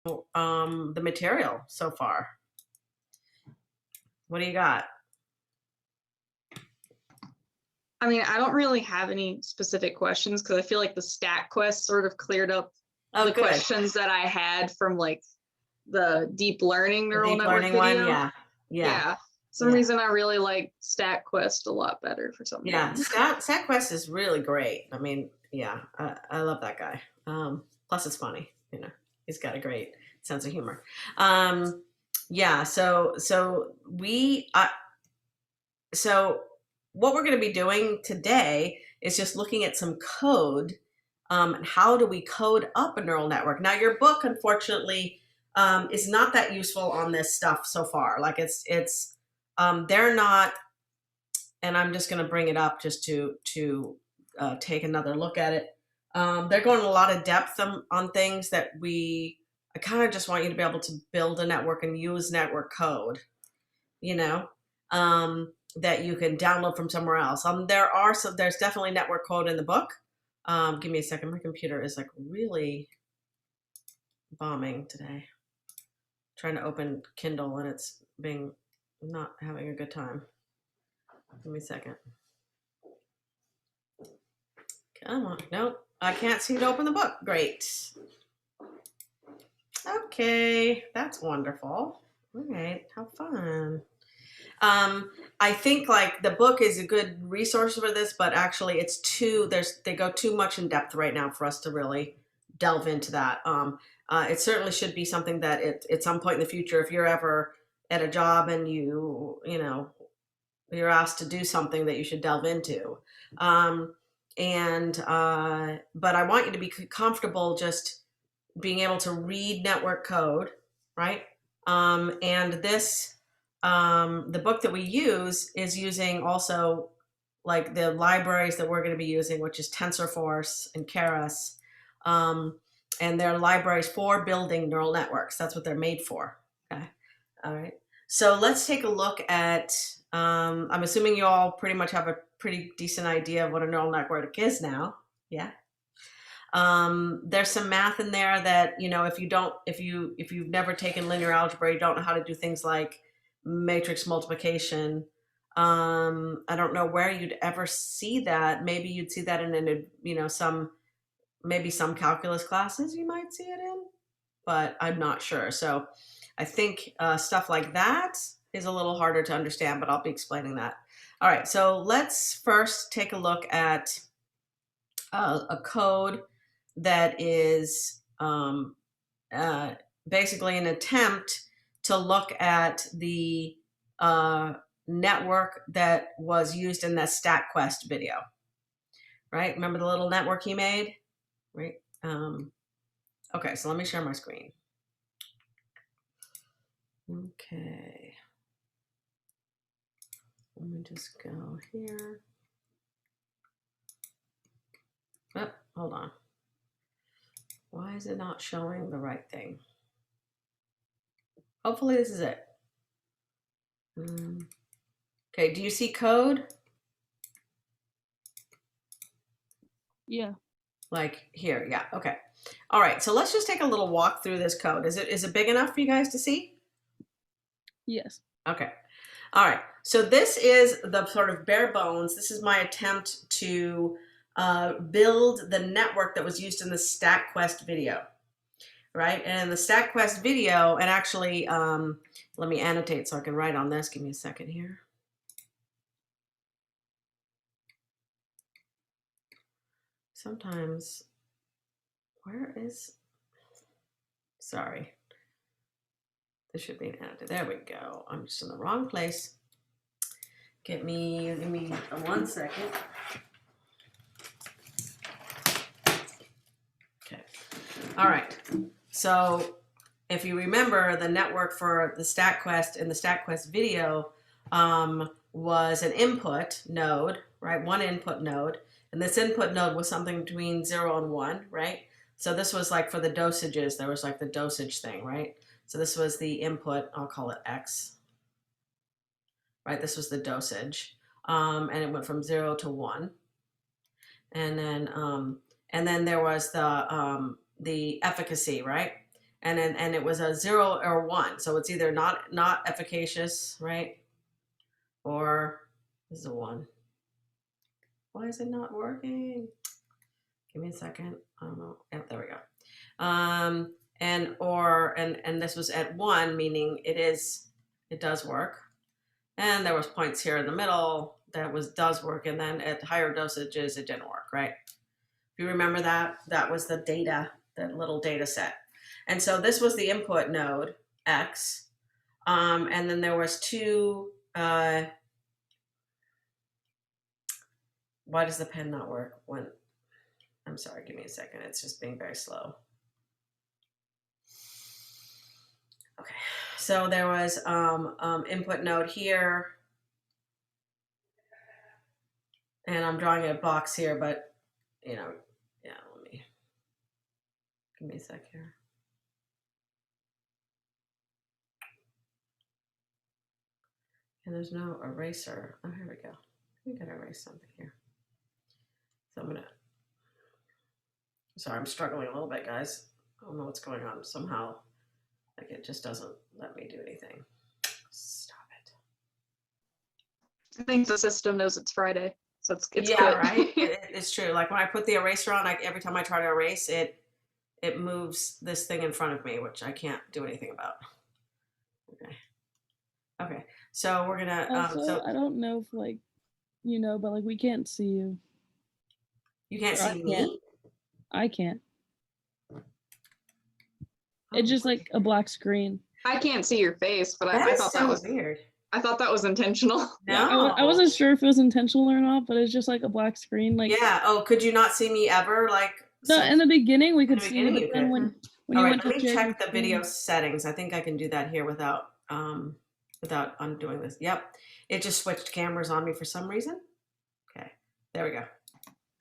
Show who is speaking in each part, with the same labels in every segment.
Speaker 1: the material so far. What do you got?
Speaker 2: I mean, I don't really have any specific questions because I feel like the stat quest sort of cleared up the
Speaker 1: Good.
Speaker 2: questions that I had from like the deep learning
Speaker 1: The
Speaker 2: neural
Speaker 1: deep
Speaker 2: network
Speaker 1: learning one,
Speaker 2: video.
Speaker 1: yeah, yeah,
Speaker 2: Yeah. Some
Speaker 1: yeah,
Speaker 2: reason I really like stat quest a lot better for some
Speaker 1: yeah.
Speaker 2: reason.
Speaker 1: StatQuest is really great. I mean, yeah, I love that guy. Plus, it's funny. He's got a great sense of humor. Yeah. So what we're going to be doing today is just looking at some code. And how do we code up a neural network? Now, your book, unfortunately, is not that useful on this stuff so far. Like they're not, and I'm just going to bring it up just to take another look at it. They're going a lot of depth on things that I kind of just want you to be able to build a network and use network code, you know, that you can download from somewhere else. There's definitely network code in the book. Give me a second. My computer is like really bombing today. Trying to open Kindle and it's not having a good time. Give me a second. Come on. Nope. I can't seem to open the book. Great. Okay. That's wonderful. All right. How fun. I think like the book is a good resource for this, but actually they go too much in depth right now for us to really delve into that. It certainly should be something that at some point in the future, if you're ever at a job and you're asked to do something that you should delve into. But I want you to be comfortable just being able to read network code, right? And the book that we use is using also like the libraries that we're going to be using, which is TensorForce and Keras. And they're libraries for building neural networks. That's what they're made for. Okay. All right. So let's take a look at, I'm assuming you all pretty much have a pretty decent idea of what a neural network is now. Yeah. There's some math in there that, if you've never taken linear algebra, you don't know how to do things like matrix multiplication. I don't know where you'd ever see that. Maybe you'd see that maybe some calculus classes you might see it in, but I'm not sure. So I think stuff like that is a little harder to understand, but I'll be explaining that. All right, so let's first take a look at a code that is basically an attempt to look at the network that was used in that StatQuest video, right? Remember the little network he made, right? Okay, so let me share my screen. Okay. Let me just go here. Oh, hold on. Why is it not showing the right thing? Hopefully this is it. Okay, do you see code?
Speaker 2: Yeah.
Speaker 1: Like here, yeah, okay. All right, so let's just take a little walk through this code. Is it big enough for you guys to see?
Speaker 2: Yes.
Speaker 1: Okay. All right, so this is the sort of bare bones. This is my attempt to build the network that was used in the StatQuest video, right? And in the StatQuest video, and actually, let me annotate so I can write on this. Give me a second here. Sometimes, sorry. This should be an annotated. There we go. I'm just in the wrong place. Give me 1 second. Okay. All right. So if you remember, the network for the StatQuest in the StatQuest video was an input node, right? One input node. And this input node was something between 0 and 1, right? So this was like for the dosages, there was like the dosage thing, right? So this was the input, I'll call it X, right? This was the dosage. And it went from 0 to 1. And then there was the efficacy, right? and it was a 0 or 1. So it's either not efficacious, right? Or this is a 1. Why is it not working? Give me a second. I don't know. Yeah, there we go. And this was at 1, meaning it does work. And there was points here in the middle that does work, and then at higher dosages it didn't work, right? If you remember that was the data, that little data set. And so this was the input node X, and then there was two. Why does the pen not work when? I'm sorry, give me a second. It's just being very slow. Okay, so there was input node here, and I'm drawing a box here, but yeah, give me a sec here. And there's no eraser. Oh, here we go. We gotta erase something here. So sorry, I'm struggling a little bit, guys. I don't know what's going on. Somehow, like, it just doesn't let me do anything. Stop it.
Speaker 2: I think the system knows it's Friday, so it's
Speaker 1: yeah,
Speaker 2: quit.
Speaker 1: right. It's true. Like when I put the eraser on, every time I try to erase it, it moves this thing in front of me, which I can't do anything about. Okay. So we're gonna.
Speaker 3: Also, I don't know if but like we can't see you.
Speaker 1: You can't see me.
Speaker 3: Can't. I can't. It's just like a black screen.
Speaker 2: I can't see your face, but I thought that was
Speaker 1: weird.
Speaker 2: I thought that was intentional.
Speaker 1: No,
Speaker 3: I wasn't sure if it was intentional or not, but it's just like a black screen. Like,
Speaker 1: yeah. Oh, could you not see me ever? Like,
Speaker 3: no, in the beginning we could see you, but then when
Speaker 1: all
Speaker 3: you
Speaker 1: right,
Speaker 3: went to
Speaker 1: let me check the video settings. I think I can do that here without undoing this. Yep, it just switched cameras on me for some reason. Okay, there we go.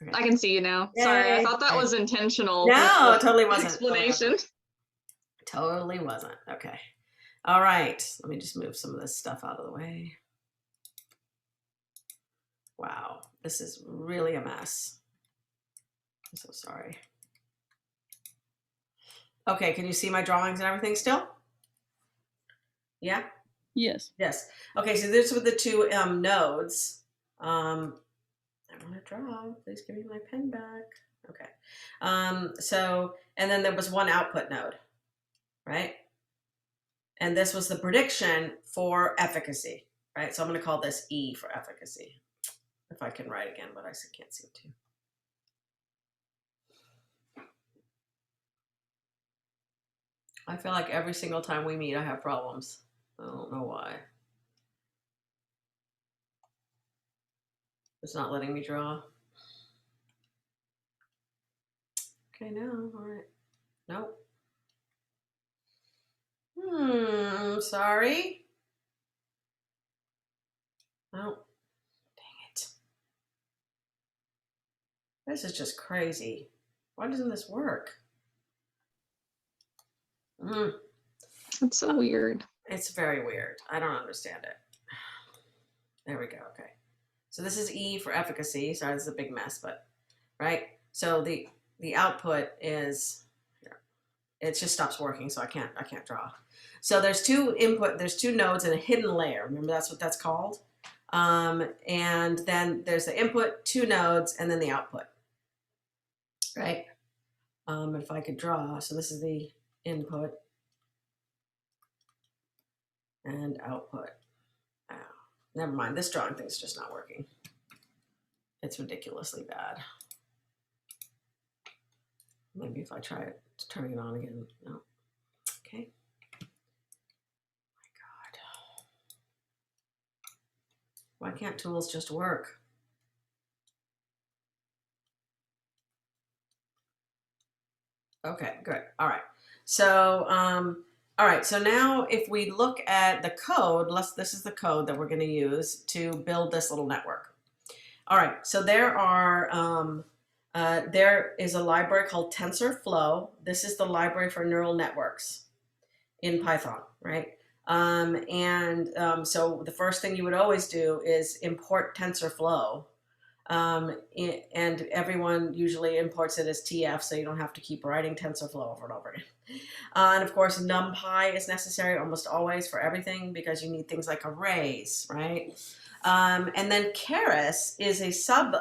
Speaker 1: Okay.
Speaker 2: I can see you now. Yay. Sorry, I thought that was intentional.
Speaker 1: No, it totally wasn't.
Speaker 2: Explanation.
Speaker 1: Totally wasn't. Okay. All right. Let me just move some of this stuff out of the way. Wow. This is really a mess. I'm so sorry. Okay. Can you see my drawings and everything still? Yeah?
Speaker 3: Yes.
Speaker 1: Yes. Okay. So this were the two nodes. I want to draw. Please give me my pen back. Okay. And then there was one output node, right? And this was the prediction for efficacy, right? So I'm going to call this E for efficacy. If I can write again, but I can't seem to. I feel like every single time we meet, I have problems. I don't know why. It's not letting me draw. Okay, no, all right. Nope. Sorry. Oh, dang it. This is just crazy. Why doesn't this work?
Speaker 2: It's so weird.
Speaker 1: It's very weird. I don't understand it. There we go. Okay. So this is E for efficacy. Sorry, this is a big mess, but right. So the output is here. It just stops working, so I can't draw. So there's two nodes and a hidden layer. Remember, that's what that's called. And then there's the input, 2 nodes, and then the output. Right. If I could draw, so this is the input and output. Oh, never mind. This drawing thing's just not working. It's ridiculously bad. Maybe if I try turning it on again. No. Okay. My God. Why can't tools just work? Okay, good. All right. So, all right. So now if we look at the code, this is the code that we're going to use to build this little network. All right. So there is a library called TensorFlow. This is the library for neural networks in Python, right? So the first thing you would always do is import TensorFlow And everyone usually imports it as TF, so you don't have to keep writing TensorFlow over and over again. And of course, NumPy is necessary almost always for everything because you need things like arrays, right? And then Keras is a sub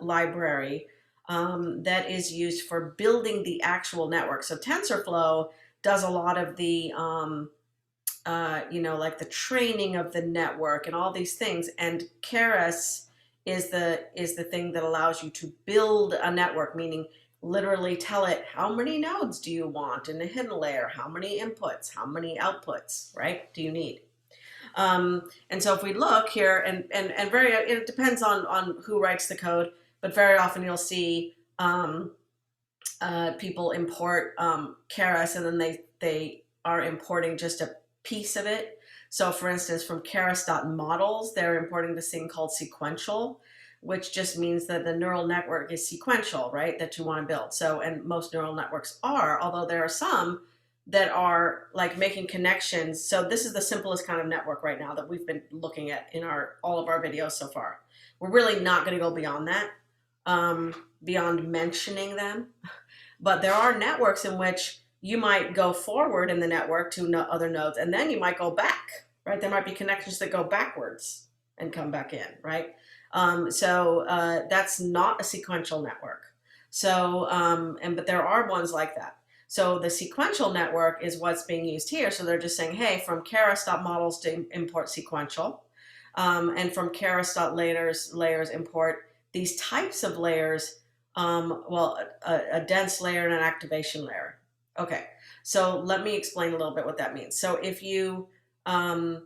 Speaker 1: library that is used for building the actual network. So TensorFlow does a lot of the like the training of the network and all these things. And Keras is the thing that allows you to build a network, meaning literally tell it how many nodes do you want in a hidden layer, how many inputs, how many outputs, right? Do you need? And so if we look here, and it depends on who writes the code, but very often you'll see people import Keras, and then they are importing just a piece of it. So for instance, from keras.models, they're importing this thing called sequential, which just means that the neural network is sequential, right, that you want to build. So, and most neural networks are, although there are some that are like making connections. So this is the simplest kind of network right now that we've been looking at in all of our videos so far. We're really not going to go beyond that, beyond mentioning them. But there are networks in which you might go forward in the network to other nodes, and then you might go back, right? There might be connections that go backwards and come back in, right? So that's not a sequential network. So, but there are ones like that. So the sequential network is what's being used here. So they're just saying, hey, from keras.models to import sequential, and from keras.layers import these types of layers. A dense layer and an activation layer. Okay, so let me explain a little bit what that means. So if you, a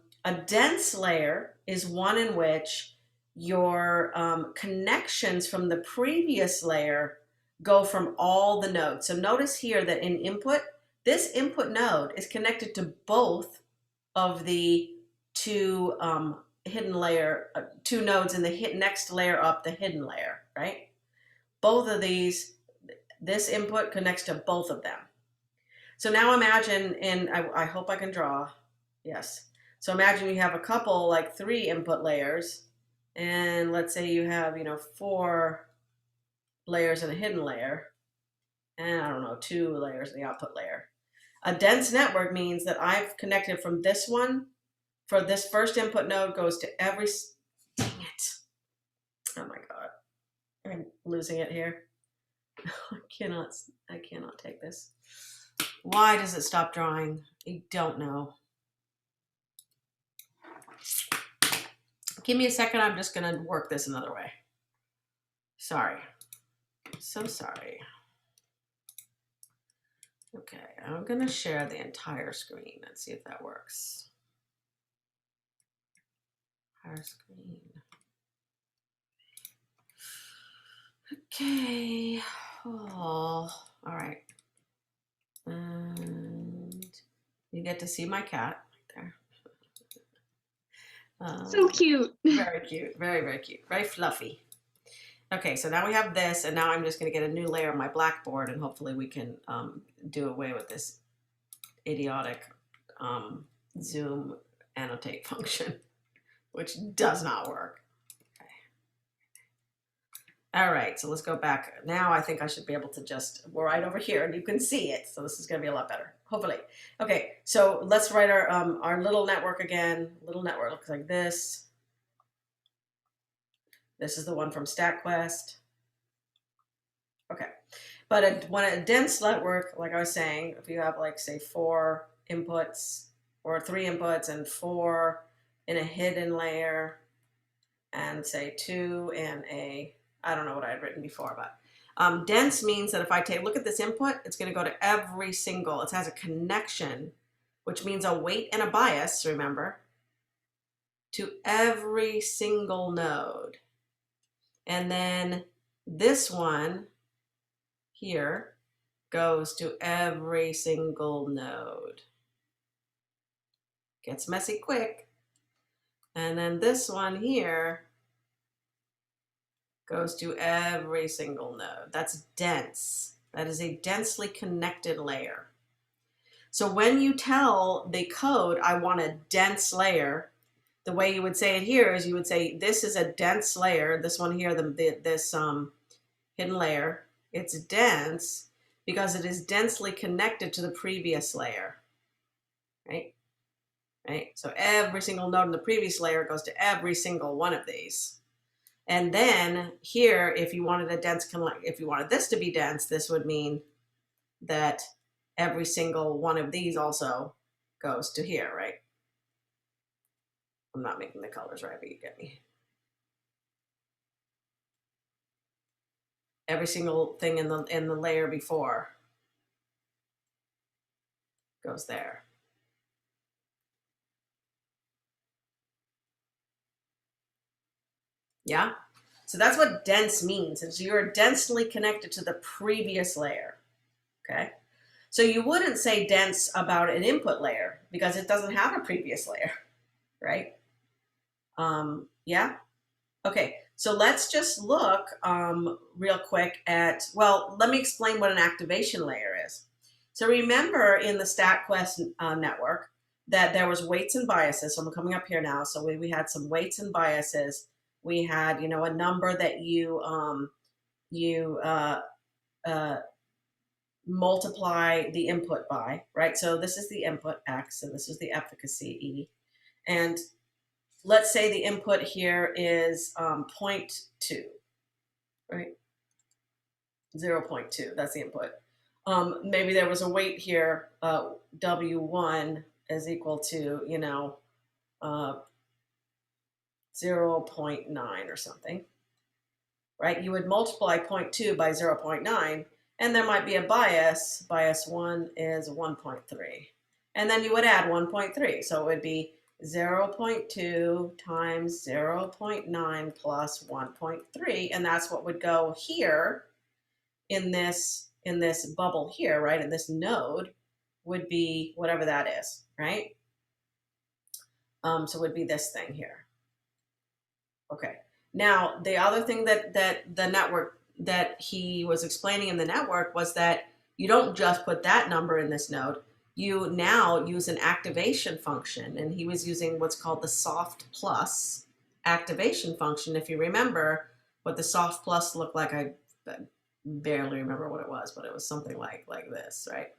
Speaker 1: dense layer is one in which your connections from the previous layer go from all the nodes. So notice here that in input, this input node is connected to both of the two hidden layer, two nodes in the next layer up, the hidden layer, right? Both of these, this input connects to both of them. So now imagine, and I hope I can draw, yes. So imagine you have a couple, like 3 input layers, and let's say you have, 4 layers in a hidden layer, and I don't know, 2 layers in the output layer. A dense network means that I've connected from this one, for this first input node goes to every, dang it. Oh my God, I'm losing it here. I cannot take this. Why does it stop drawing? I don't know. Give me a second. I'm just going to work this another way. Sorry. So sorry. Okay, I'm going to share the entire screen. Let's see if that works. Entire screen. Okay. Oh, all right. And you get to see my cat right there.
Speaker 2: So cute.
Speaker 1: Very cute. Very, very cute. Very fluffy. Okay, so now we have this, and now I'm just going to get a new layer on my blackboard, and hopefully we can do away with this idiotic zoom annotate function, which does not work. All right, so let's go back. Now I think I should be able to we're right over here and you can see it. So this is gonna be a lot better, hopefully. Okay, so let's write our little network again. Little network looks like this. This is the one from StatQuest. Okay, but when a dense network, like I was saying, if you have like say 4 inputs or 3 inputs and 4 in a hidden layer and say 2 in a, I don't know what I had written before, but dense means that if I look at this input, it's going to go to every single, it has a connection, which means a weight and a bias, remember, to every single node. And then this one here goes to every single node. Gets messy quick. And then this one here goes to every single node. That's dense. That is a densely connected layer. So when you tell the code, I want a dense layer, the way you would say it here is you would say this is a dense layer. This one here, this hidden layer, it's dense because it is densely connected to the previous layer, right? Right. So every single node in the previous layer goes to every single one of these. And then here, if you wanted if you wanted this to be dense, this would mean that every single one of these also goes to here, right? I'm not making the colors right, but you get me. Every single thing in the layer before goes there. Yeah? So that's what dense means. Is you're densely connected to the previous layer. Okay? So you wouldn't say dense about an input layer because it doesn't have a previous layer, right? Yeah? Okay, so let's just look real quick at, well, let me explain what an activation layer is. So remember in the StatQuest network that there was weights and biases. So I'm coming up here now. So we had some weights and biases. We had, you know, a number that you multiply the input by, right? So this is the input X and this is the efficacy E. And let's say the input here is 0.2, right? 0.2, that's the input. Maybe there was a weight here, W1 is equal to, you know, 0.9 or something, right? You would multiply 0.2 by 0.9, and there might be a bias. Bias 1 is 1.3. And then you would add 1.3. So it would be 0.2 times 0.9 plus 1.3. And that's what would go here in this bubble here, right? In this node would be whatever that is, right? So it would be this thing here. Okay. Now, the other thing that the network that he was explaining in the network was that you don't just put that number in this node. You now use an activation function, and he was using what's called the soft plus activation function. If you remember what the soft plus looked like, I barely remember what it was, but it was something like this, right?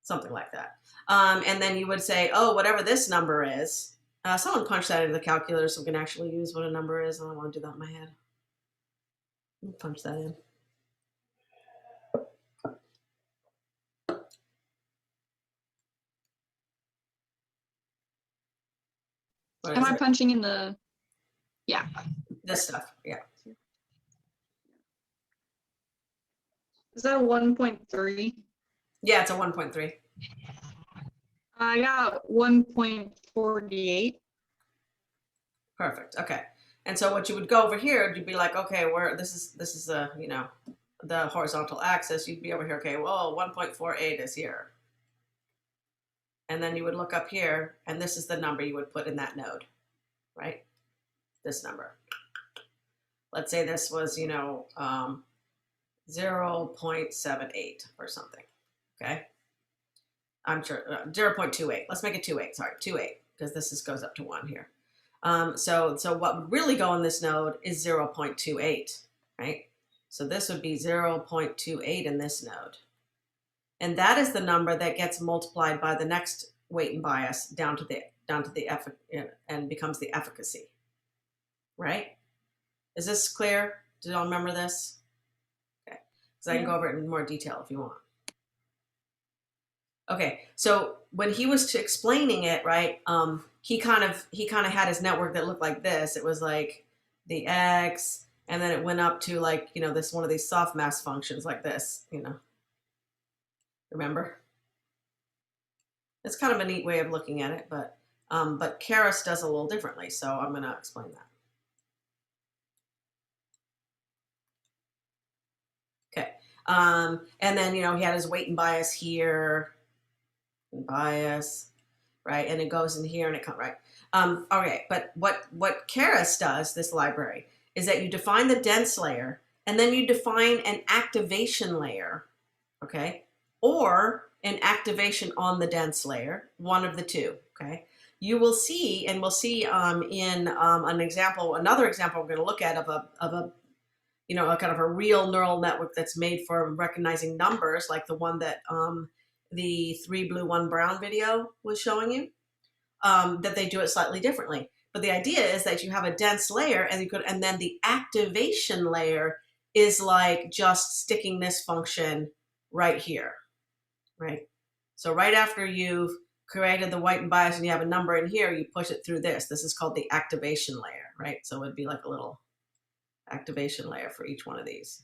Speaker 1: Something like that. And then you would say, oh, whatever this number is, someone punch that into the calculator so we can actually use what a number is. I don't want to do that in my head. Punch that in.
Speaker 2: Am I punching in the, yeah.
Speaker 1: This stuff, yeah.
Speaker 2: Is that a 1.3?
Speaker 1: Yeah, it's a 1.3.
Speaker 2: I got 1.48.
Speaker 1: Perfect. Okay. And so what you would go over here, you'd be like, okay, where this is the, you know, the horizontal axis. You'd be over here. Okay, well, 1.48 is here. And then you would look up here, and this is the number you would put in that node, right? This number. Let's say this was, you know, 0.78 or something. Okay. I'm sure 0.28. Let's make it 2.8. Sorry, 2.8, because this goes up to 1 here. So what would really go in this node is 0.28, right? So this would be 0.28 in this node. And that is the number that gets multiplied by the next weight and bias down to the and becomes the efficacy, right? Is this clear? Do y'all remember this? Okay, because I can go over it in more detail if you want. Okay, so when he was explaining it, right, he kind of had his network that looked like this. It was like the X, and then it went up to like, you know, this one of these softmax functions like this, you know. Remember? It's kind of a neat way of looking at it, but Keras does a little differently, so I'm going to explain that. Okay, and then, you know, he had his weight and bias here, and bias, right, and it goes in here and it comes right. Okay, but what Keras does, this library, is that you define the dense layer, and then you define an activation layer, okay, or an activation on the dense layer, one of the two, okay? you will see, and we'll see in an example, another example we're going to look at of a you know, a kind of a real neural network that's made for recognizing numbers, like the one that the 3 blue 1 brown video was showing you, that they do it slightly differently. But the idea is that you have a dense layer, and then the activation layer is like just sticking this function right here, right? So right after you've created the white and bias and you have a number in here, you push it through this. This is called the activation layer, right? So it would be like a little activation layer for each one of these.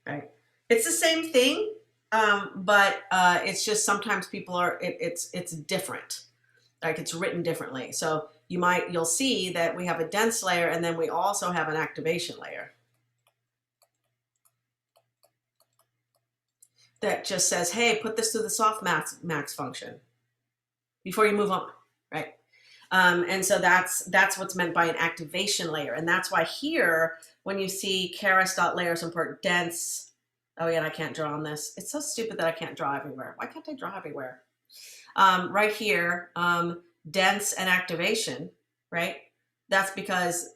Speaker 1: Right? It's the same thing, but it's just sometimes people are, it's different. Like it's written differently. So you'll see that we have a dense layer and then we also have an activation layer that just says, hey, put this through the softmax function before you move on, right? And so that's what's meant by an activation layer. And that's why here, when you see keras.layers import dense, oh yeah, and I can't draw on this. It's so stupid that I can't draw everywhere. Why can't I draw everywhere? Right here, dense and activation, right? That's because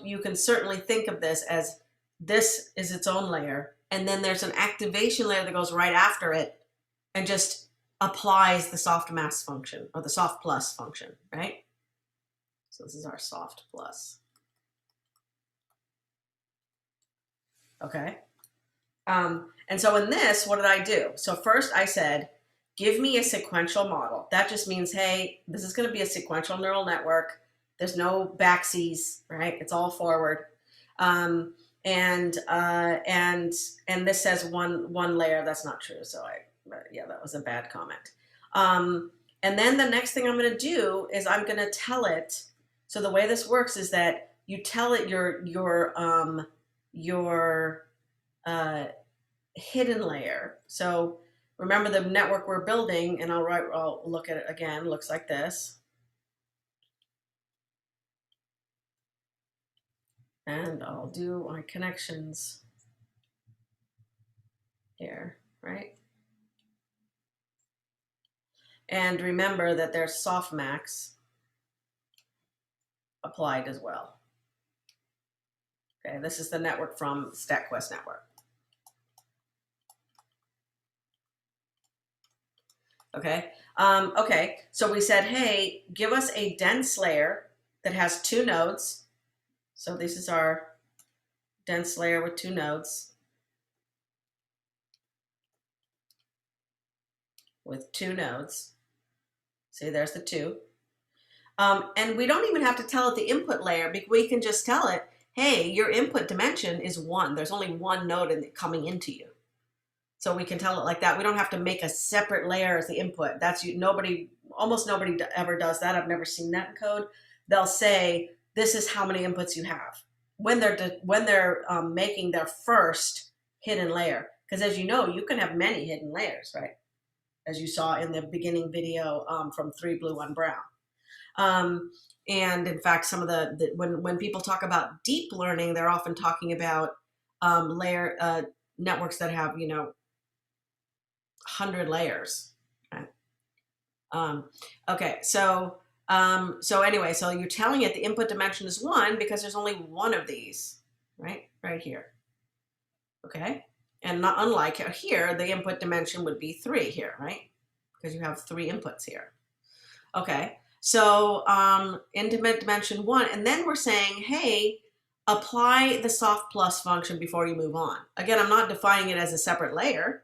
Speaker 1: you can certainly think of this as this is its own layer. And then there's an activation layer that goes right after it and just applies the softmax function or the soft plus function, right? So this is our soft plus. Okay. And so in this, what did I do? So first I said, give me a sequential model. That just means, hey, this is going to be a sequential neural network. There's no backsies, right? It's all forward. And this says one layer. That's not true. So yeah, that was a bad comment. And then the next thing I'm going to do is I'm going to tell it. So the way this works is that you tell it your hidden layer. So remember the network we're building, and I'll look at it again. Looks like this. And I'll do my connections here, right? And remember that there's softmax applied as well. Okay, this is the network from StatQuest network. Okay, okay, so we said, hey, give us a dense layer that has 2 nodes. So this is our dense layer with 2 nodes. With 2 nodes. See, there's the 2. And we don't even have to tell it the input layer, because we can just tell it, hey, your input dimension is 1. There's only 1 node coming into you. So we can tell it like that. We don't have to make a separate layer as the input. Almost nobody ever does that. I've never seen that in code. They'll say, this is how many inputs you have when they're making their first hidden layer. Because as you know, you can have many hidden layers, right? As you saw in the beginning video from 3 blue 1 brown. And in fact, some of when people talk about deep learning, they're often talking about networks that have, 100 layers. Okay. Okay, so anyway, so you're telling it the input dimension is 1 because there's only 1 of these, right here. Okay, and not unlike here, the input dimension would be 3 here, right? Because you have 3 inputs here. Okay, so input dimension 1, and then we're saying, hey, apply the soft plus function before you move on. Again, I'm not defining it as a separate layer.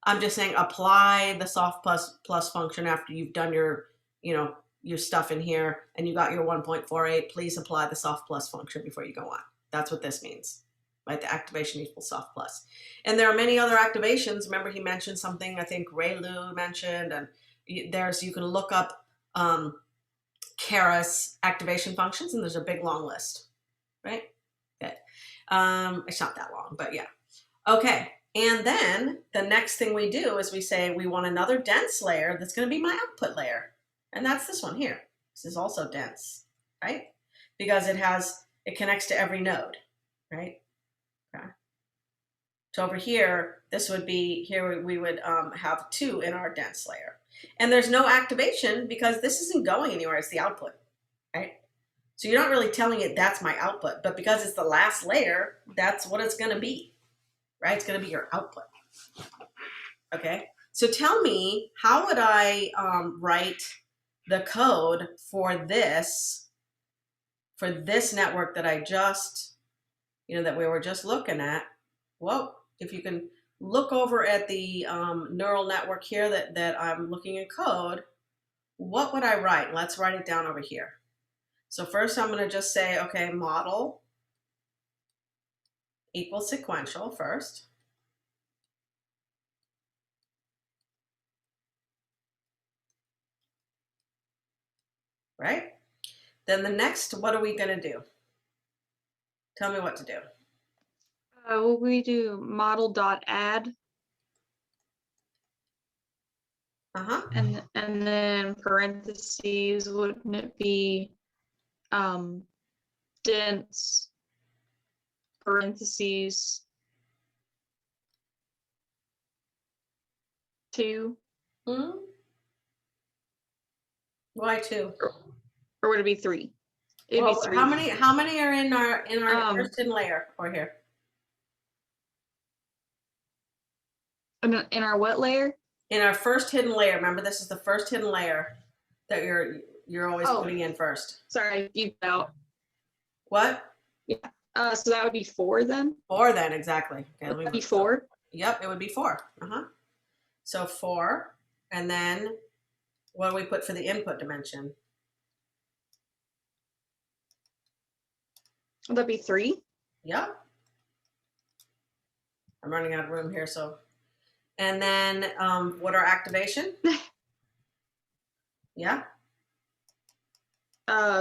Speaker 1: I'm just saying apply the soft plus function after you've done your, your stuff in here and you got your 1.48. Please apply the soft plus function before you go on. That's what this means, right? The activation equals soft plus. And there are many other activations. Remember, he mentioned something I think Ray Lu mentioned, and you can look up keras activation functions, and there's a big long list, right? Okay. It's not that long, but yeah. Okay. And then the next thing we do is we say we want another dense layer that's going to be my output layer. And that's this one here. This is also dense, right? Because it connects to every node, right? Okay. So over here, this would be, here we would have 2 in our dense layer. And there's no activation because this isn't going anywhere, it's the output, right? So you're not really telling it that's my output, but because it's the last layer, that's what it's gonna be, right? It's gonna be your output, okay? So tell me, how would I write the code for this network that I just, that we were just looking at? Well, if you can look over at the neural network here that I'm looking at code, what would I write? Let's write it down over here. So first I'm going to just say, okay, model equals sequential first. Right? Then the next, what are we going to do? Tell me what to do.
Speaker 2: Will we do model.add
Speaker 1: Uh-huh.
Speaker 2: and then parentheses, wouldn't it be dense parentheses 2?
Speaker 1: Hmm. Why 2?
Speaker 2: Or would it be 3? It'd
Speaker 1: Well,
Speaker 2: be 3.
Speaker 1: how many are in our first hidden layer or here?
Speaker 2: In our what layer?
Speaker 1: In our first hidden layer. Remember, this is the first hidden layer that you're always putting in first.
Speaker 2: Sorry, you out.
Speaker 1: What?
Speaker 2: Yeah. So that would be 4 then?
Speaker 1: 4 then, exactly. Okay,
Speaker 2: Would that be 4?
Speaker 1: Yep, it would be 4. Uh-huh. So 4, and then what do we put for the input dimension?
Speaker 2: Would that be 3?
Speaker 1: Yep. I'm running out of room here, so. And then what are activation? Yeah.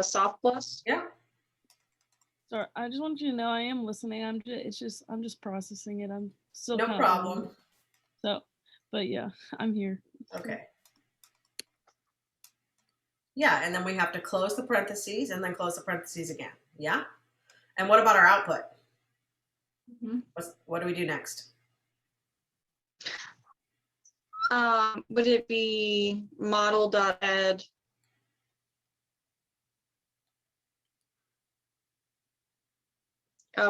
Speaker 2: Soft plus?
Speaker 1: Yeah.
Speaker 3: Sorry, I just want you to know I am listening. I'm just processing it. I'm still
Speaker 1: No problem.
Speaker 3: So, but yeah, I'm here.
Speaker 1: Okay. Yeah, and then we have to close the parentheses and then close the parentheses again. Yeah. And what about our output?
Speaker 2: Mm-hmm.
Speaker 1: What do we do next?
Speaker 2: Would it be model.add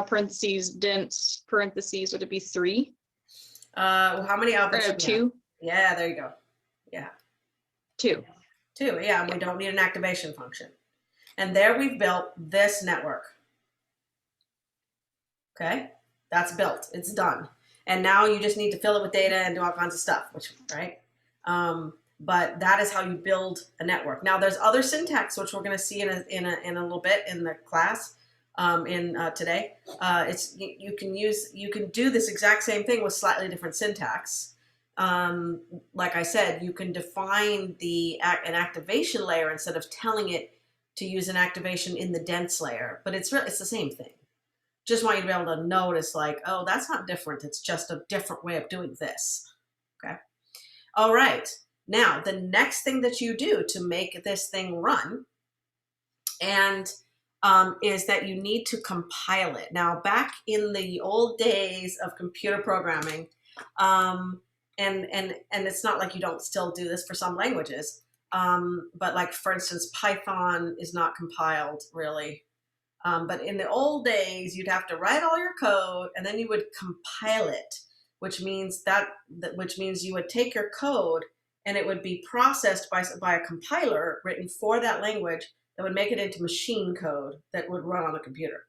Speaker 2: parentheses dense parentheses? Would it be 3?
Speaker 1: How many outputs?
Speaker 2: Or 2?
Speaker 1: Yeah, there you go. Yeah.
Speaker 2: 2.
Speaker 1: 2, yeah, and we don't need an activation function. And there we've built this network. Okay, that's built, it's done. And now you just need to fill it with data and do all kinds of stuff, right? But that is how you build a network. Now there's other syntax, which we're gonna see in a little bit in the class, today. You can do this exact same thing with slightly different syntax. Like I said, you can define an activation layer instead of telling it to use an activation in the dense layer, but it's the same thing. Just want you to be able to notice, like, oh, that's not different. It's just a different way of doing this. Okay. All right. Now, the next thing that you do to make this thing run is that you need to compile it. Now, back in the old days of computer programming, and it's not like you don't still do this for some languages, but like, for instance, Python is not compiled really. But in the old days, you'd have to write all your code and then you would compile it, which means you would take your code and it would be processed by a compiler written for that language that would make it into machine code that would run on the computer.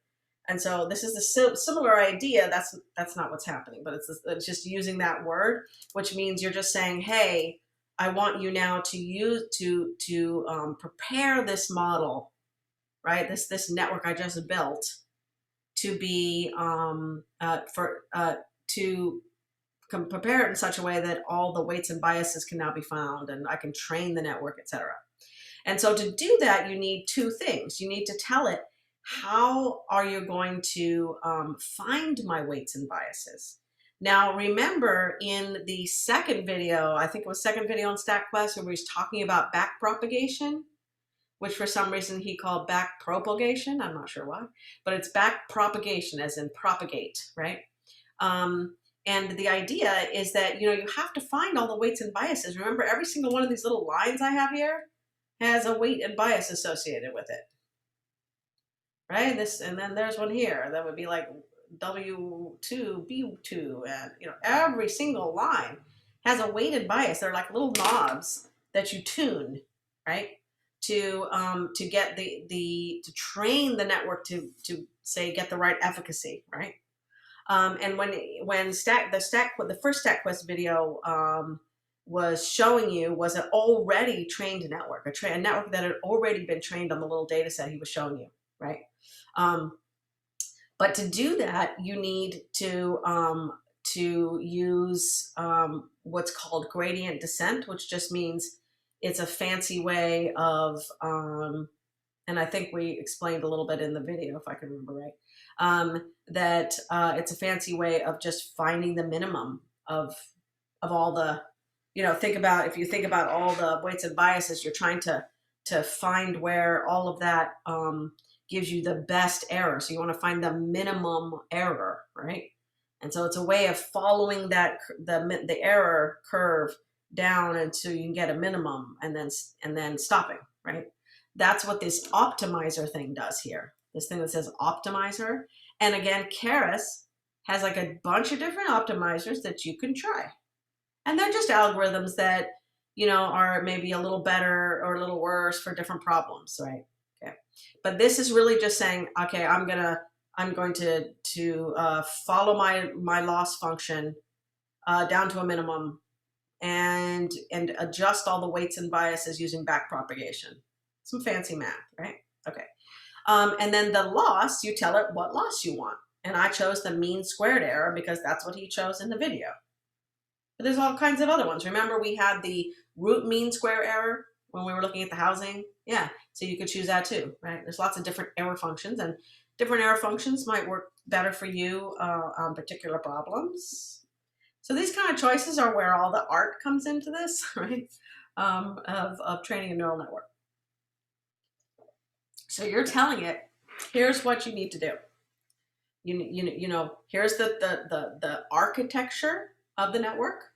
Speaker 1: And so this is a similar idea. That's not what's happening, but it's just using that word, which means you're just saying, hey, I want you now to prepare this model, right? This network I just built to be to prepare it in such a way that all the weights and biases can now be found, and I can train the network, etc. And so to do that, you need 2 things. You need to tell it, how are you going to find my weights and biases? Now, remember in the second video, I think it was second video on StatQuest, where we was talking about backpropagation, which for some reason he called backpropagation. I'm not sure why, but it's backpropagation as in propagate, right? And the idea is that, you know, you have to find all the weights and biases. Remember, every single one of these little lines I have here has a weight and bias associated with it, right? This, and then there's one here that would be like W2, B2, and you know, every single line has a weighted bias. They're like little knobs that you tune, right? To get to train the network to say get the right efficacy, right? And when the first StatQuest video was showing you was an already trained network, a network that had already been trained on the little data set he was showing you, right? But to do that, you need to use what's called gradient descent, which just means it's a fancy way of, and I think we explained a little bit in the video, if I can remember right, that it's a fancy way of just finding the minimum of all the, you know, if you think about all the weights and biases, you're trying to find where all of that gives you the best error. So you want to find the minimum error, right? And so it's a way of following that the error curve down until you can get a minimum, and then stopping, right? That's what this optimizer thing does here. This thing that says optimizer. And again, Keras has like a bunch of different optimizers that you can try. And they're just algorithms that, you know, are maybe a little better or a little worse for different problems, right? Okay. But this is really just saying, okay, I'm going to follow my loss function down to a minimum and adjust all the weights and biases using backpropagation. Some fancy math, right? Okay. And then the loss, you tell it what loss you want. And I chose the mean squared error because that's what he chose in the video. But there's all kinds of other ones. Remember, we had the root mean square error when we were looking at the housing? Yeah, so you could choose that too, right? There's lots of different error functions, and different error functions might work better for you on particular problems. So these kind of choices are where all the art comes into this, right? Of training a neural network. So you're telling it, here's what you need to do. You know, here's the architecture of the network,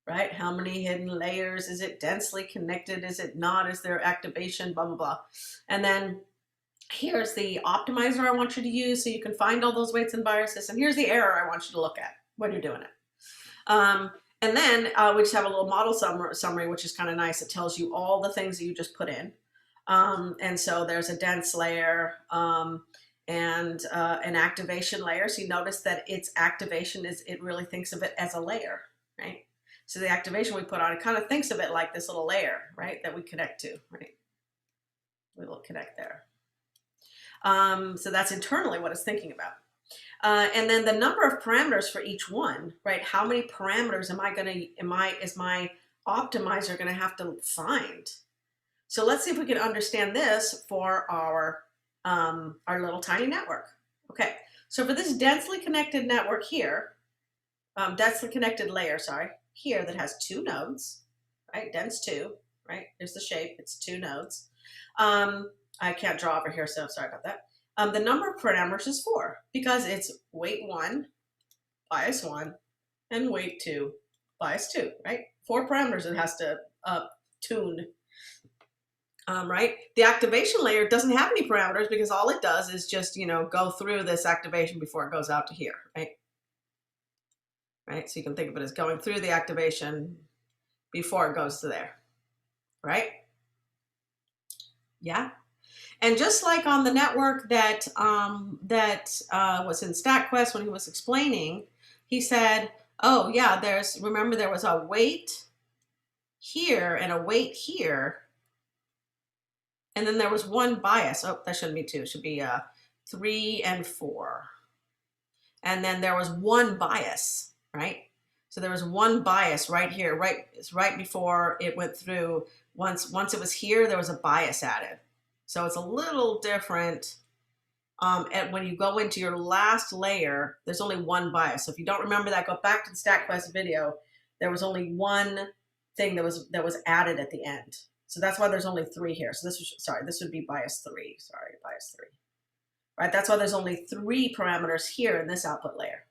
Speaker 1: right? How many hidden layers? Is it densely connected? Is it not? Is there activation? Blah, blah, blah. And then here's the optimizer I want you to use so you can find all those weights and biases. And here's the error I want you to look at when you're doing it. And then we just have a little model summary, which is kind of nice. It tells you all the things that you just put in. And so there's a dense layer and an activation layer. So you notice that its activation it really thinks of it as a layer, right? So the activation we put on, it kind of thinks of it like this little layer, right, that we connect to, right? We will connect there. So that's internally what it's thinking about. And then the number of parameters for each one, right? How many parameters is my optimizer going to have to find? So let's see if we can understand this for our little tiny network. Okay, so for this densely connected network here, densely connected layer, sorry, here that has 2 nodes, right? Dense 2, right? Here's the shape, it's 2 nodes. I can't draw over here, so sorry about that. The number of parameters is 4 because it's weight 1, bias 1, and weight 2, bias 2, right? 4 parameters it has to tune. Right? The activation layer doesn't have any parameters because all it does is just, you know, go through this activation before it goes out to here, right? Right? So you can think of it as going through the activation before it goes to there, right? Yeah. And just like on the network that was in StatQuest when he was explaining, he said, oh yeah, remember there was a weight here and a weight here. And then there was 1 bias. Oh, that shouldn't be 2. It should be 3 and 4. And then there was 1 bias, right? So there was 1 bias right here, right before it went through. Once it was here, there was a bias added. So it's a little different. And when you go into your last layer, there's only 1 bias. So if you don't remember that, go back to the StatQuest video. There was only 1 thing that was added at the end. So that's why there's only 3 here. So this would be bias 3. Sorry, bias 3. Right, that's why there's only 3 parameters here in this output layer.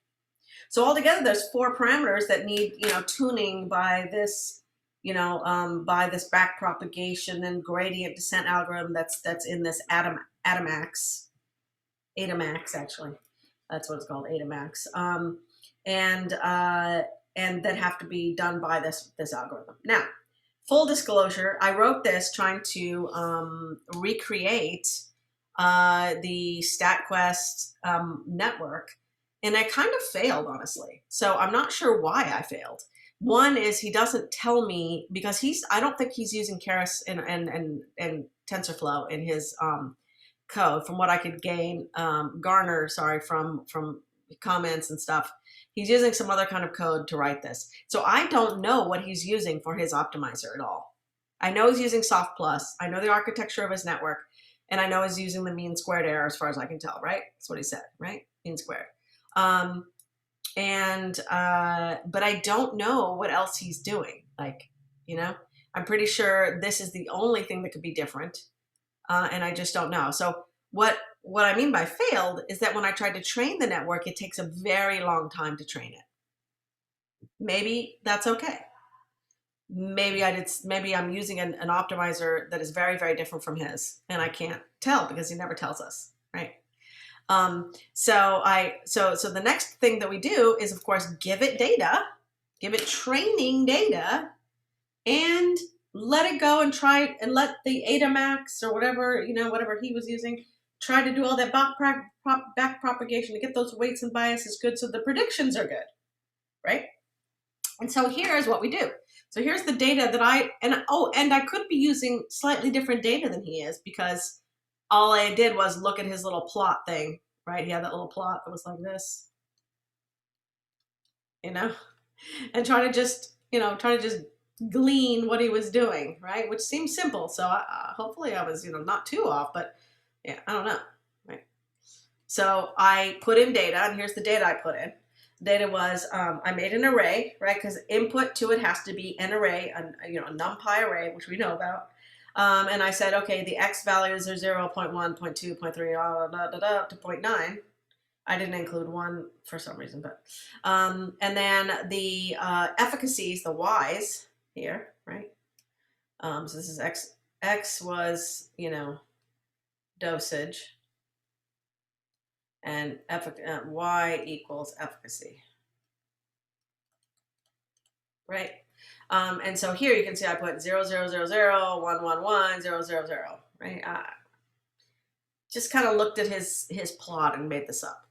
Speaker 1: So altogether, there's 4 parameters that need, tuning by this, by this back propagation and gradient descent algorithm that's in this Adamax actually. That's what it's called, Adamax. And that have to be done by this algorithm. Now, full disclosure, I wrote this trying to recreate the StatQuest network, and I kind of failed, honestly. So I'm not sure why I failed. One is he doesn't tell me, because I don't think he's using Keras and TensorFlow in his code, from what I could garner, from comments and stuff. He's using some other kind of code to write this. So I don't know what he's using for his optimizer at all. I know he's using Soft Plus. I know the architecture of his network, and I know he's using the mean squared error as far as I can tell, right? That's what he said, right? Mean squared. But I don't know what else he's doing. I'm pretty sure this is the only thing that could be different. And I just don't know. So what I mean by failed is that when I tried to train the network, it takes a very long time to train it. Maybe that's okay. Maybe I'm using an optimizer that is very, very different from his, and I can't tell because he never tells us, right? So the next thing that we do is, of course, give it data, give it training data, and let it go and try it, and let the Adamax or whatever he was using try to do all that back propagation to get those weights and biases good, so the predictions are good, right? And so here's what we do. So here's the data that and I could be using slightly different data than he is, because all I did was look at his little plot thing, right? He had that little plot that was like this, and try to just glean what he was doing, right? Which seems simple. So hopefully I was, not too off, but yeah, I don't know, right? So I put in data, and here's the data I put in. Data was, I made an array, right? Because input to it has to be an array, a NumPy array, which we know about. And I said, okay, the X values are 0, 0.1, 0.2, 0.3, to 0.9. I didn't include 1 for some reason, but, and then the efficacies, the Y's here, right? So this is X was, dosage, and Y equals efficacy, right? And so here you can see I put 0, 0, 0, 0, 1, 1, 1, 0, 0, 0, right? Just kind of looked at his plot and made this up.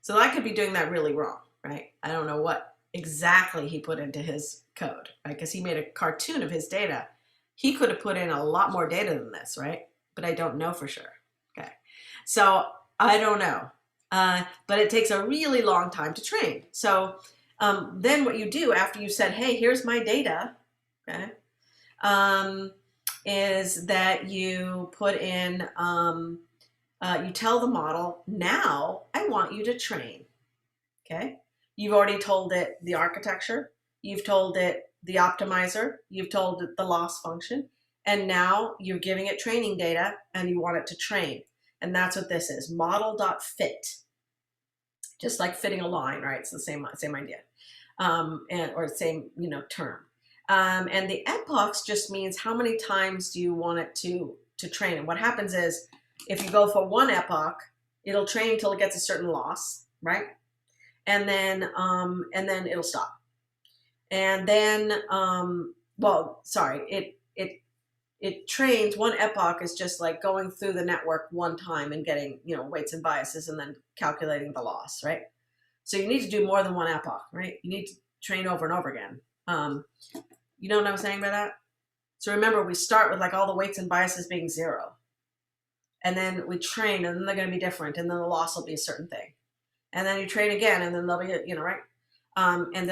Speaker 1: So I could be doing that really wrong, right? I don't know what exactly he put into his code, right? Because he made a cartoon of his data. He could have put in a lot more data than this, right? But I don't know for sure, okay? So I don't know, but it takes a really long time to train. So then what you do after you said, hey, here's my data, okay, is that you put in, you tell the model, now I want you to train, okay? You've already told it the architecture, you've told it the optimizer, you've told it the loss function, and now you're giving it training data and you want it to train. And that's what this is, model.fit. Just like fitting a line, right? It's the same idea, or same, term. And the epochs just means how many times do you want it to train. And what happens is, if you go for 1 epoch, it'll train until it gets a certain loss, right? And then it'll stop. And then, it trains. 1 epoch is just like going through the network 1 time and getting, weights and biases, and then calculating the loss, right? So you need to do more than 1 epoch, right? You need to train over and over again. You know what I'm saying by that? So remember, we start with like all the weights and biases being 0. And then we train, and then they're going to be different, and then the loss will be a certain thing. And then you train again, and then they'll be, right? And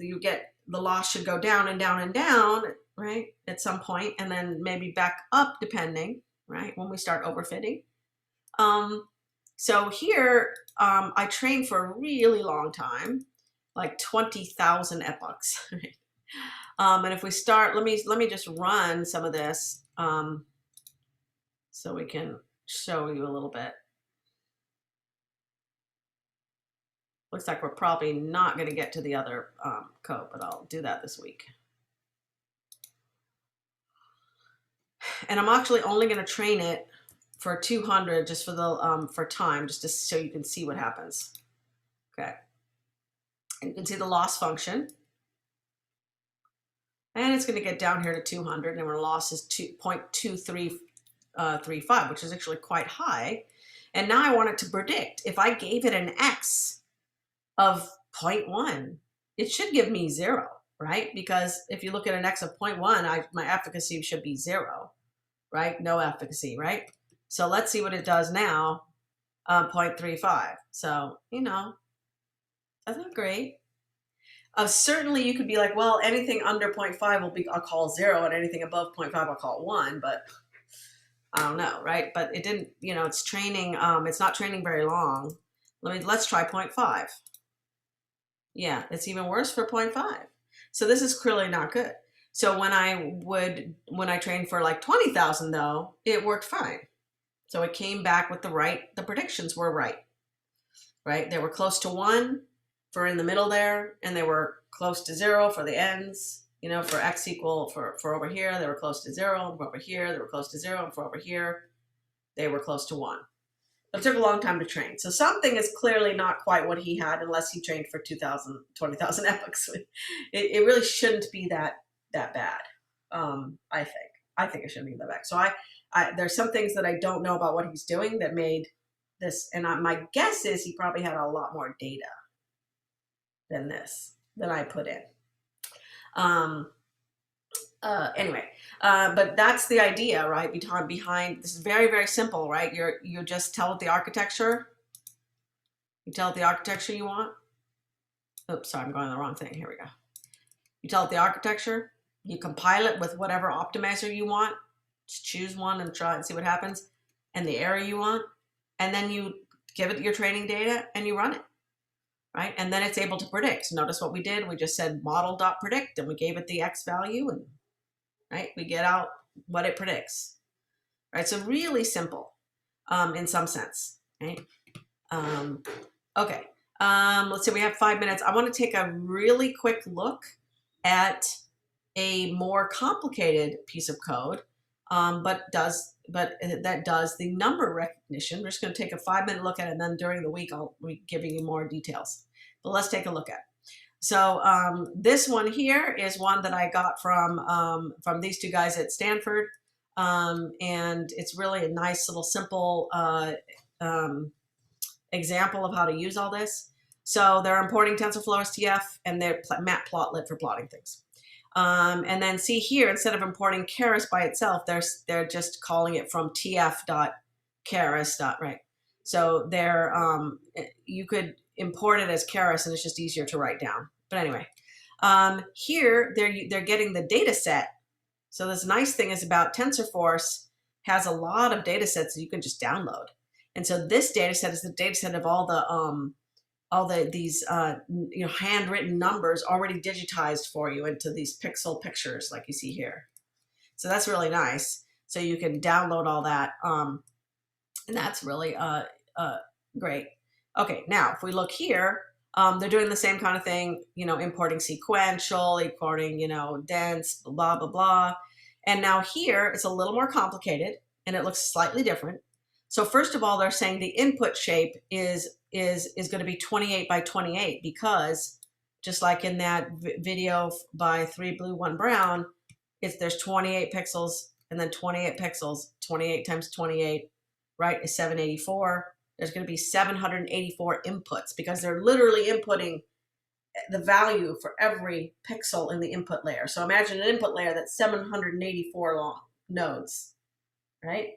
Speaker 1: you get, the loss should go down and down and down, right, at some point, and then maybe back up depending, right, when we start overfitting. So here, I trained for a really long time, like 20,000 epochs. Right? And if we start, let me just run some of this, so we can show you a little bit. Looks like we're probably not going to get to the other code, but I'll do that this week. And I'm actually only going to train it for 200 just for the for time, just to, so you can see what happens. Okay. And you can see the loss function. And it's going to get down here to 200, and our loss is 2.2335, which is actually quite high. And now I want it to predict. If I gave it an X of 0.1, it should give me 0, right? Because if you look at an X of 0.1, my efficacy should be 0, right? No efficacy, right? So let's see what it does now, 0.35. So, you know, that's not great. Certainly you could be like, well, anything under 0.5 will be, I'll call 0, and anything above 0.5 I'll call 1, but I don't know, right? But it didn't, you know, it's training, it's not training very long. Let's try 0.5. Yeah, it's even worse for 0.5. So this is clearly not good. So when I trained for like 20,000 though, it worked fine. So it came back with the predictions were right? They were close to 1 for in the middle there, and they were close to 0 for the ends, you know, for X equal for over here, they were close to 0, and for over here, they were close to 0, and for over here, they were close to 1. But it took a long time to train. So something is clearly not quite what he had unless he trained for 20,000 epochs. It really shouldn't be that bad, I think. I think it shouldn't be that bad. So there's some things that I don't know about what he's doing that made this, and my guess is he probably had a lot more data than I put in. Anyway, but that's the idea, right? Behind this is very, very simple, right? You just tell it the architecture. You tell it the architecture you want. Oops, sorry, I'm going on the wrong thing. Here we go. You tell it the architecture. You compile it with whatever optimizer you want. Just choose one and try and see what happens, and the area you want, and then you give it your training data and you run it. Right? And then it's able to predict. Notice what we did. We just said model.predict, and we gave it the X value, and right, we get out what it predicts. Right? So really simple in some sense. Right? Okay. Let's see, we have 5 minutes. I want to take a really quick look at a more complicated piece of code, that does the number recognition. We're just going to take a 5-minute look at it, and then during the week I'll be giving you more details. But let's take a look at it. So this one here is one that I got from these two guys at Stanford, and it's really a nice little simple example of how to use all this. So they're importing TensorFlow STF, and they're Matplotlib for plotting things. And then see here, instead of importing Keras by itself, they're just calling it from tf.keras. Right. So you could import it as Keras, and it's just easier to write down. But anyway, here they're getting the data set. So this nice thing is about TensorForce has a lot of data sets that you can just download. And so this data set is the data set of all these handwritten numbers already digitized for you into these pixel pictures like you see here. So that's really nice. So you can download all that, and that's really great. Okay, now if we look here, they're doing the same kind of thing, importing sequential, importing, dense, blah, blah, blah. And now here it's a little more complicated, and it looks slightly different. So first of all, they're saying the input shape is going to be 28 by 28, because just like in that video by 3 blue 1 brown, there's 28 pixels, and then 28 pixels. 28 times 28, right, is 784. There's going to be 784 inputs, because they're literally inputting the value for every pixel in the input layer. So imagine an input layer that's 784 long nodes, right?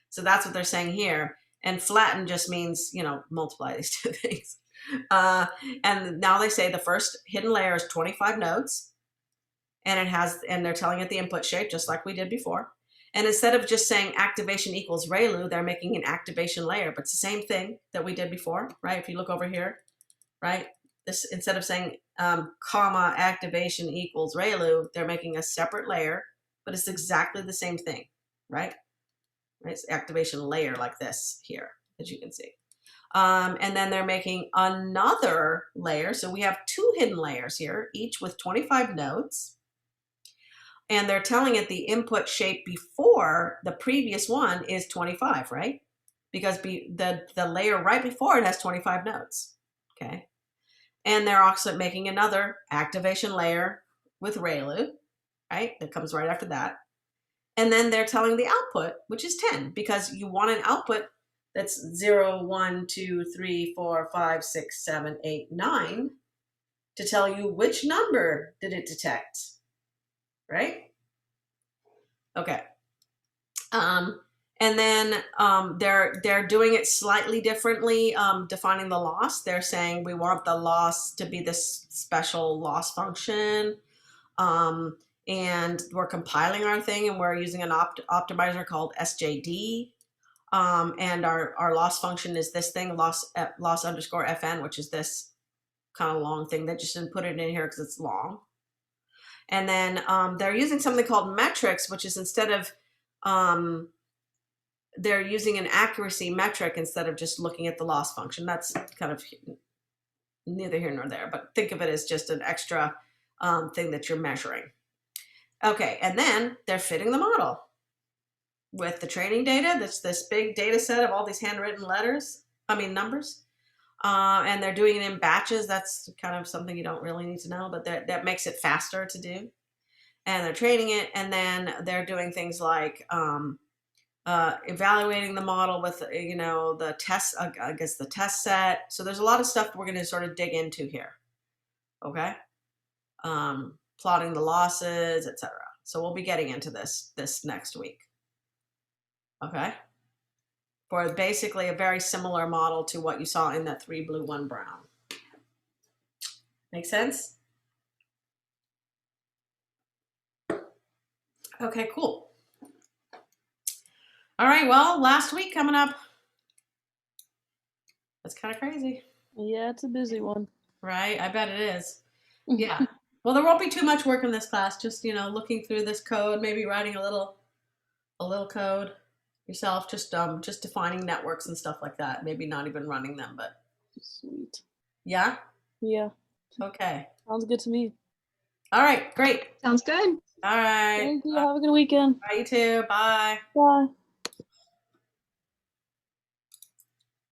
Speaker 1: So that's what they're saying here. And flatten just means, multiply these two things. And now they say the first hidden layer is 25 nodes, and they're telling it the input shape, just like we did before. And instead of just saying activation equals ReLU, they're making an activation layer, but it's the same thing that we did before, right? If you look over here, right? This, instead of saying comma activation equals ReLU, they're making a separate layer, but it's exactly the same thing, right? It's activation layer like this here, as you can see. And then they're making another layer. So we have 2 hidden layers here, each with 25 nodes. And they're telling it the input shape before the previous one is 25, right? Because the layer right before it has 25 nodes, okay? And they're also making another activation layer with ReLU, right? That comes right after that. And then they're telling the output, which is 10, because you want an output that's 0, 1, 2, 3, 4, 5, 6, 7, 8, 9 to tell you which number did it detect, right? Okay. And then they're doing it slightly differently, defining the loss. They're saying we want the loss to be this special loss function. And we're compiling our thing, and we're using an optimizer called SJD. And our loss function is this thing, loss underscore FN, which is this kind of long thing. They just didn't put it in here because it's long. And then they're using something called metrics, which is instead of they're using an accuracy metric instead of just looking at the loss function. That's kind of neither here nor there, but think of it as just an extra thing that you're measuring. Okay, and then they're fitting the model with the training data. That's this big data set of all these handwritten numbers. And they're doing it in batches. That's kind of something you don't really need to know, but that makes it faster to do. And they're training it, and then they're doing things like evaluating the model with, the test, I guess the test set. So there's a lot of stuff we're going to sort of dig into here. Okay. Plotting the losses, etc. So we'll be getting into this next week. Okay. For basically a very similar model to what you saw in that 3 blue, 1 brown. Make sense? Okay, cool. All right, well, last week coming up. That's kind of crazy.
Speaker 3: Yeah, it's a busy one.
Speaker 1: Right? I bet it is. Yeah. Well, there won't be too much work in this class. Just, looking through this code, maybe writing a little code yourself, just defining networks and stuff like that. Maybe not even running them, but
Speaker 3: Sweet.
Speaker 1: yeah?
Speaker 3: Yeah.
Speaker 1: Okay.
Speaker 3: Sounds good to me.
Speaker 1: All right, great.
Speaker 2: Sounds good.
Speaker 1: All right.
Speaker 3: Thank you. Have a good weekend.
Speaker 1: Bye, you too. Bye.
Speaker 3: Bye.